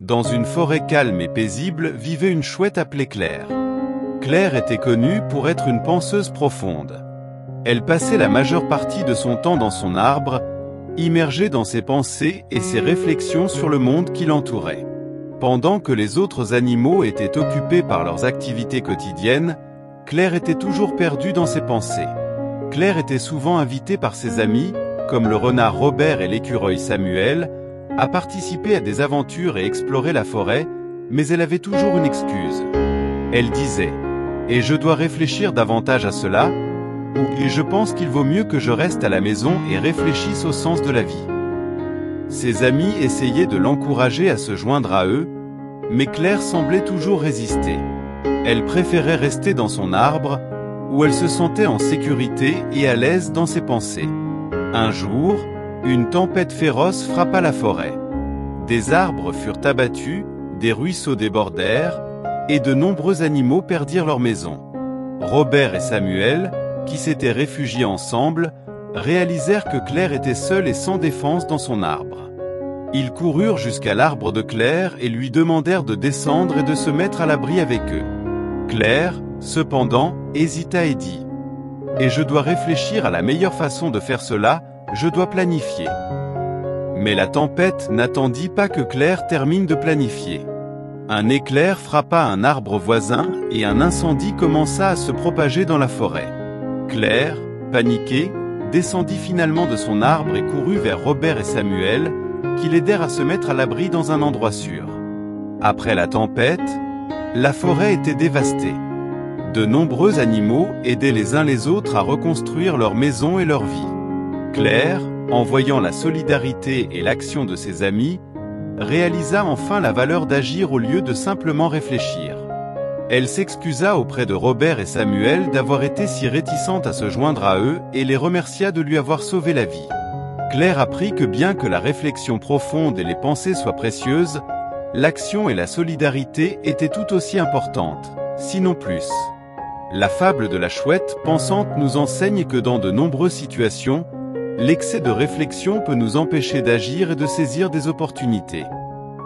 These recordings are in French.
Dans une forêt calme et paisible vivait une chouette appelée Claire. Claire était connue pour être une penseuse profonde. Elle passait la majeure partie de son temps dans son arbre, immergée dans ses pensées et ses réflexions sur le monde qui l'entourait. Pendant que les autres animaux étaient occupés par leurs activités quotidiennes, Claire était toujours perdue dans ses pensées. Claire était souvent invitée par ses amis, comme le renard Robert et l'écureuil Samuel, à participer à des aventures et explorer la forêt, mais elle avait toujours une excuse. Elle disait « Et je dois réfléchir davantage à cela » ou « Et je pense qu'il vaut mieux que je reste à la maison et réfléchisse au sens de la vie ». Ses amis essayaient de l'encourager à se joindre à eux, mais Claire semblait toujours résister. Elle préférait rester dans son arbre, où elle se sentait en sécurité et à l'aise dans ses pensées. Un jour, une tempête féroce frappa la forêt. Des arbres furent abattus, des ruisseaux débordèrent, et de nombreux animaux perdirent leur maison. Robert et Samuel, qui s'étaient réfugiés ensemble, réalisèrent que Claire était seule et sans défense dans son arbre. Ils coururent jusqu'à l'arbre de Claire et lui demandèrent de descendre et de se mettre à l'abri avec eux. Claire, cependant, hésita et dit « Et je dois réfléchir à la meilleure façon de faire cela, je dois planifier. » Mais la tempête n'attendit pas que Claire termine de planifier. Un éclair frappa un arbre voisin et un incendie commença à se propager dans la forêt. Claire, paniquée, descendit finalement de son arbre et courut vers Robert et Samuel, qui l'aidèrent à se mettre à l'abri dans un endroit sûr. Après la tempête, la forêt était dévastée. De nombreux animaux aidaient les uns les autres à reconstruire leur maison et leur vie. Claire, en voyant la solidarité et l'action de ses amis, réalisa enfin la valeur d'agir au lieu de simplement réfléchir. Elle s'excusa auprès de Robert et Samuel d'avoir été si réticente à se joindre à eux et les remercia de lui avoir sauvé la vie. Claire apprit que bien que la réflexion profonde et les pensées soient précieuses, l'action et la solidarité étaient tout aussi importantes, sinon plus. La fable de la chouette pensante nous enseigne que dans de nombreuses situations, l'excès de réflexion peut nous empêcher d'agir et de saisir des opportunités.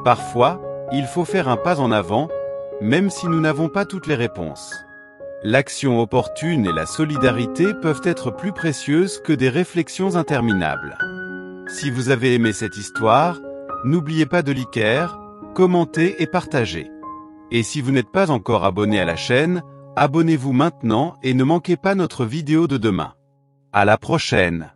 Parfois, il faut faire un pas en avant, même si nous n'avons pas toutes les réponses. L'action opportune et la solidarité peuvent être plus précieuses que des réflexions interminables. Si vous avez aimé cette histoire, n'oubliez pas de liker, commenter et partager. Et si vous n'êtes pas encore abonné à la chaîne, abonnez-vous maintenant et ne manquez pas notre vidéo de demain. À la prochaine!